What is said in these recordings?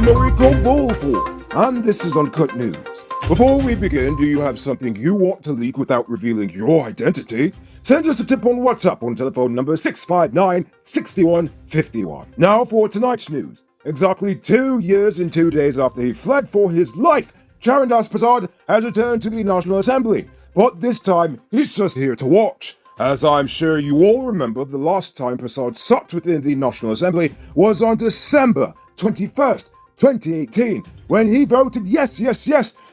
America Bullful, and this is Uncut News. Before we begin, do you have something you want to leak without revealing your identity? Send us a tip on WhatsApp on telephone number 659-6151. Now for tonight's news. Exactly 2 years and 2 days after he fled for his life, Charon Dasprasad has returned to the National Assembly, but this time he's just here to watch. As I'm sure you all remember, the last time Prasad sat within the National Assembly was on December 21st, 2018, when he voted yes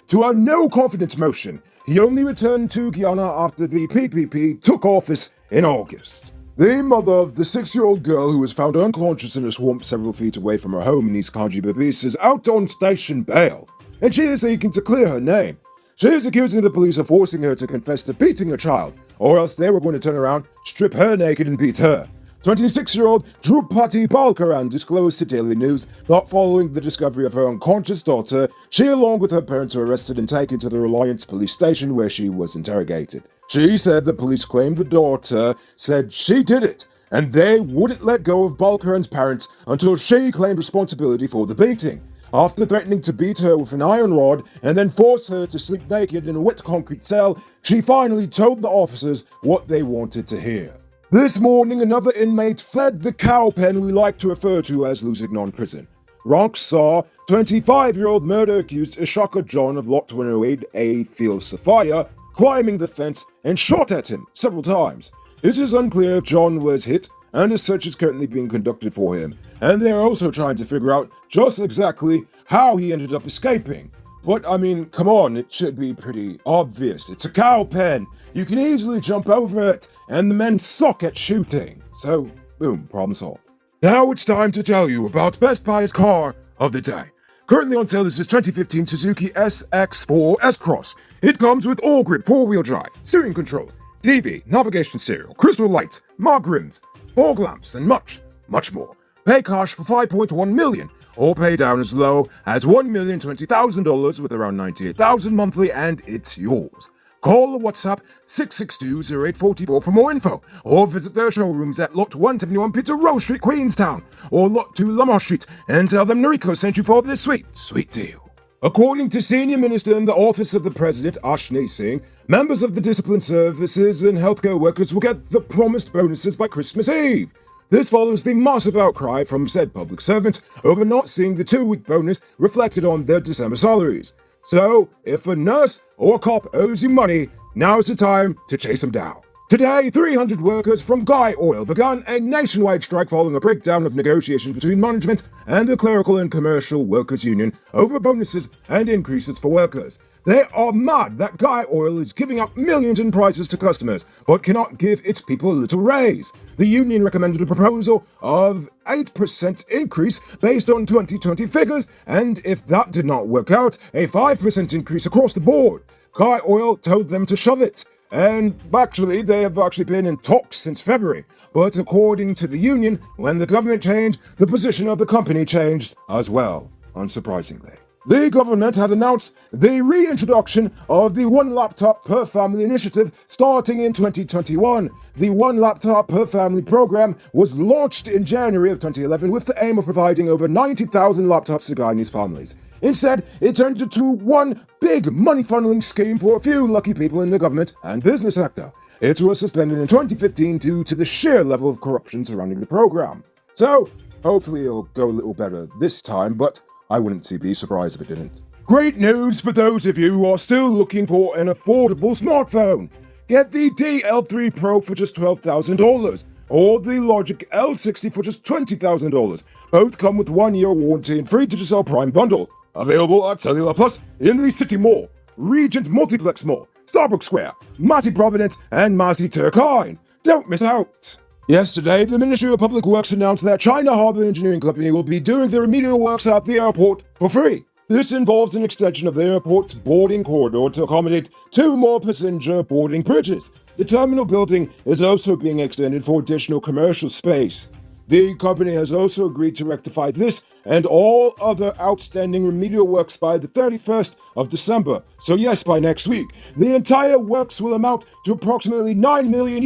to a no-confidence motion. He only returned to Guyana after the PPP took office in August. The mother of the 6-year-old girl who was found unconscious in a swamp several feet away from her home in East Kanji Babis is out on station bail, and she is seeking to clear her name. She is accusing the police of forcing her to confess to beating a child, or else they were going to turn around, strip her naked and beat her. 26-year-old Drupati Balkaran disclosed to Daily News that following the discovery of her unconscious daughter, she along with her parents were arrested and taken to the Reliance police station where she was interrogated. She said the police claimed the daughter said she did it, and they wouldn't let go of Balkaran's parents until she claimed responsibility for the beating. After threatening to beat her with an iron rod and then force her to sleep naked in a wet concrete cell, she finally told the officers what they wanted to hear. This morning, another inmate fled the cow pen we like to refer to as Lusignan Prison. Ronks saw 25-year-old murder-accused Ishaka John of Lot 108A Field Sophia climbing the fence and shot at him several times. It is unclear if John was hit, and a search is currently being conducted for him, and they are also trying to figure out just exactly how he ended up escaping. But I mean, come on, it should be pretty obvious. It's a cow pen. You can easily jump over it, and the men suck at shooting. So, boom, problem solved. Now it's time to tell you about Best Buy's car of the day. Currently on sale is this 2015 Suzuki SX4 S-Cross. It comes with all-grip 4-wheel drive, steering control, TV, navigation serial, crystal lights, mag rims, fog lamps, and much more. Pay cash for $5.1 million, or pay down as low as $1,020,000 with around $98,000 monthly, and it's yours. Call or WhatsApp 662-0844 for more info, or visit their showrooms at Lot 171 Peter Rose Street, Queenstown, or Lot 2 Lamar Street, and tell them Noriko sent you for this sweet deal. According to Senior Minister in the Office of the President, Ashni Singh, members of the discipline services and healthcare workers will get the promised bonuses by Christmas Eve. This follows the massive outcry from said public servants over not seeing the 2-week bonus reflected on their December salaries. So, if a nurse or a cop owes you money, now's the time to chase them down. Today, 300 workers from Guy Oil began a nationwide strike following a breakdown of negotiations between management and the Clerical and Commercial Workers Union over bonuses and increases for workers. They are mad that Guy Oil is giving out millions in prizes to customers, but cannot give its people a little raise. The union recommended a proposal of 8% increase based on 2020 figures, and if that did not work out, a 5% increase across the board. Guy Oil told them to shove it. And actually, they have actually been in talks since February. But according to the union, when the government changed, the position of the company changed as well, unsurprisingly. The government has announced the reintroduction of the One Laptop Per Family initiative starting in 2021. The One Laptop Per Family program was launched in January of 2011 with the aim of providing over 90,000 laptops to Guyanese families. Instead, it turned into one big money-funneling scheme for a few lucky people in the government and business sector. It was suspended in 2015 due to the sheer level of corruption surrounding the program. So, hopefully it'll go a little better this time, but I wouldn't be surprised if it didn't. Great news for those of you who are still looking for an affordable smartphone. Get the DL3 Pro for just $12,000, or the Logic L60 for just $20,000. Both come with 1-year warranty and free Digicel Prime bundle. Available at Cellular Plus in the City Mall, Regent Multiplex Mall, Starbucks Square, Massey Providence, and Massey Turkine. Don't miss out! Yesterday, the Ministry of Public Works announced that China Harbour Engineering Company will be doing the remedial works at the airport for free. This involves an extension of the airport's boarding corridor to accommodate 2 more passenger boarding bridges. The terminal building is also being extended for additional commercial space. The company has also agreed to rectify this and all other outstanding remedial works by the 31st of December. So yes, by next week. The entire works will amount to approximately $9 million,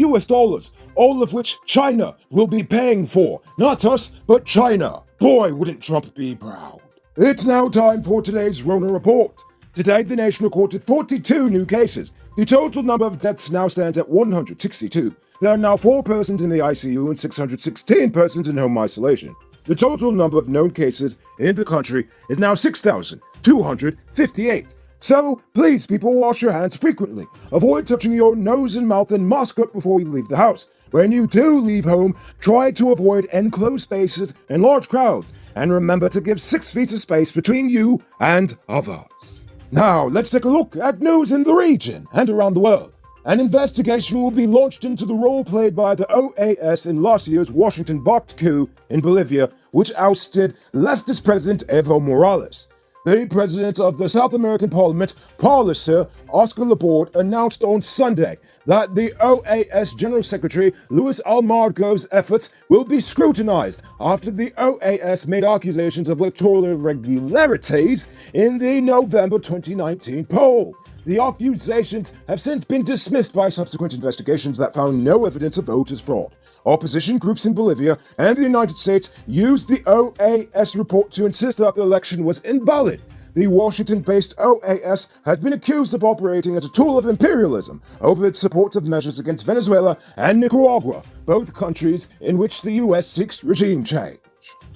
all of which China will be paying for. Not us, but China. Boy, wouldn't Trump be proud. It's now time for today's Rona report. Today, the nation recorded 42 new cases. The total number of deaths now stands at 162. There are now 4 persons in the ICU and 616 persons in home isolation. The total number of known cases in the country is now 6,258. So, please, people, wash your hands frequently. Avoid touching your nose and mouth and mask up before you leave the house. When you do leave home, try to avoid enclosed spaces and large crowds, and remember to give 6 feet of space between you and others. Now, let's take a look at news in the region and around the world. An investigation will be launched into the role played by the OAS in last year's Washington-backed coup in Bolivia, which ousted leftist President Evo Morales. The president of the South American Parliament, Sir Oscar Laborde, announced on Sunday that the OAS General Secretary Luis Almago's efforts will be scrutinized after the OAS made accusations of electoral irregularities in the November 2019 poll. The accusations have since been dismissed by subsequent investigations that found no evidence of voters' fraud. Opposition groups in Bolivia and the United States used the OAS report to insist that the election was invalid. The Washington-based OAS has been accused of operating as a tool of imperialism over its support of measures against Venezuela and Nicaragua, both countries in which the US seeks regime change.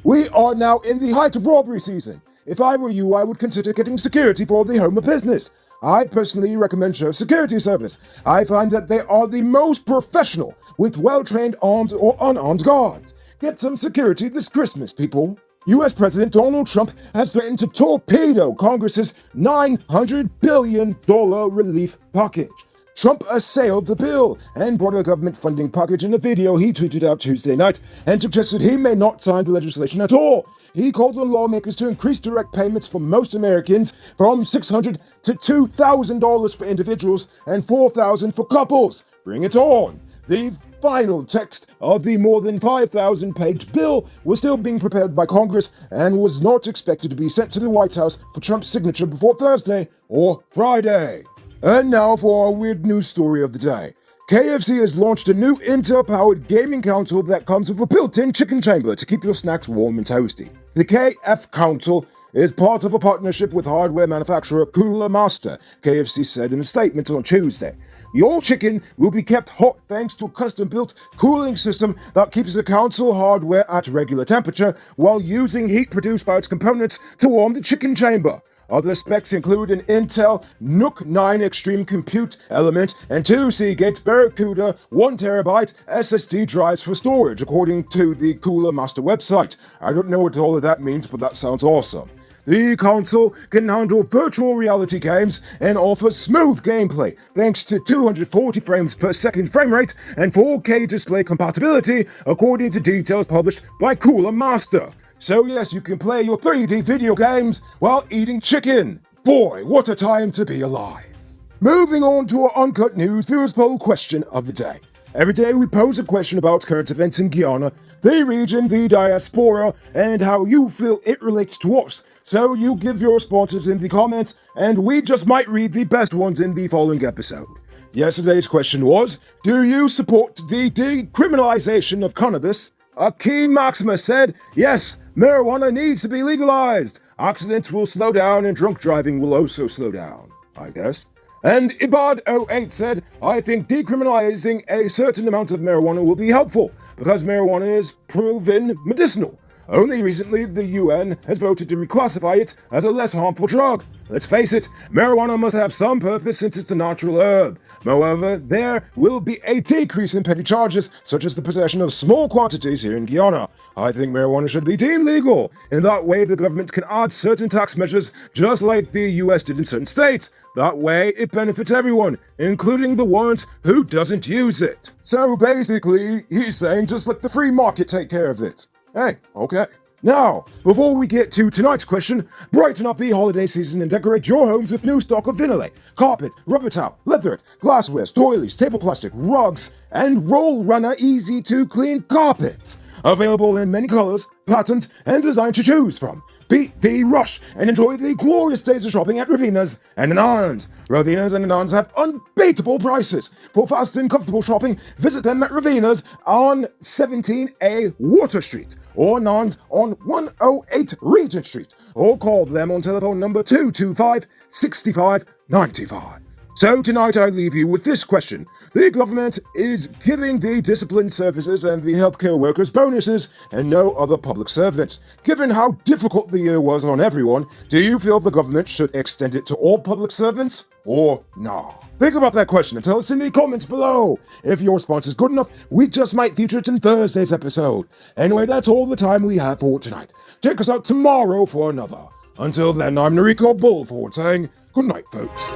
We are now in the height of robbery season. If I were you, I would consider getting security for the home of business. I personally recommend Sheriff Security Service. I find that they are the most professional, with well-trained armed or unarmed guards. Get some security this Christmas, people. US President Donald Trump has threatened to torpedo Congress's $900 billion relief package. Trump assailed the bill and brought a government funding package in a video he tweeted out Tuesday night and suggested he may not sign the legislation at all. He called on lawmakers to increase direct payments for most Americans from $600 to $2,000 for individuals and $4,000 for couples. Bring it on! The final text of the more than 5,000-page bill was still being prepared by Congress and was not expected to be sent to the White House for Trump's signature before Thursday or Friday. And now for our weird news story of the day. KFC has launched a new Intel-powered gaming console that comes with a built-in chicken chamber to keep your snacks warm and toasty. The KF console is part of a partnership with hardware manufacturer Cooler Master, KFC said in a statement on Tuesday. Your chicken will be kept hot thanks to a custom-built cooling system that keeps the console hardware at regular temperature while using heat produced by its components to warm the chicken chamber. Other specs include an Intel NUC 9 Extreme Compute element and 2 Seagate Barracuda 1TB SSD drives for storage, according to the Cooler Master website. I don't know what all of that means, but that sounds awesome. The console can handle virtual reality games and offers smooth gameplay thanks to 240 frames per second frame rate and 4K display compatibility, according to details published by Cooler Master. So yes, you can play your 3D video games while eating chicken. Boy, what a time to be alive. Moving on to our Uncut News viewers poll question of the day. Every day we pose a question about current events in Guyana, the region, the diaspora, and how you feel it relates to us. So you give your responses in the comments, and we just might read the best ones in the following episode. Yesterday's question was, do you support the decriminalization of cannabis? Akeem Maxima said, yes, marijuana needs to be legalized. Accidents will slow down and drunk driving will also slow down, I guess. And Ibad08 said, I think decriminalizing a certain amount of marijuana will be helpful because marijuana is proven medicinal. Only recently, the UN has voted to reclassify it as a less harmful drug. Let's face it, marijuana must have some purpose since it's a natural herb. Moreover, there will be a decrease in petty charges, such as the possession of small quantities here in Guyana. I think marijuana should be deemed legal. In that way, the government can add certain tax measures, just like the US did in certain states. That way, it benefits everyone, including the ones who doesn't use it. So basically, he's saying just let the free market take care of it. Hey, okay. Now, before we get to tonight's question, brighten up the holiday season and decorate your homes with new stock of vinylate, carpet, rubber towel, leatherette, glassware, doilies, table plastic, rugs, and Roll Runner easy-to-clean carpets. Available in many colors, patterns, and designs to choose from. Beat the rush and enjoy the glorious days of shopping at Ravina's and Anand's. Ravina's and Anand's have unbeatable prices. For fast and comfortable shopping, visit them at Ravina's on 17A Water Street or 9s on 108 Regent Street, or call them on telephone number 225 65 95. So tonight I leave you with this question. The government is giving the disciplined services and the healthcare workers bonuses and no other public servants. Given how difficult the year was on everyone, do you feel the government should extend it to all public servants or nah? Think about that question and tell us in the comments below. If your response is good enough, we just might feature it in Thursday's episode. Anyway, that's all the time we have for tonight. Check us out tomorrow for another. Until then, I'm Noriko Bullford saying good night, folks.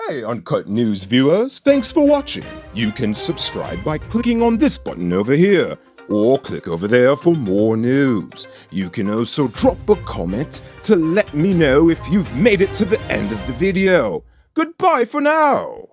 Hey Uncut News viewers, thanks for watching. You can subscribe by clicking on this button over here, or click over there for more news. You can also drop a comment to let me know if you've made it to the end of the video. Goodbye for now.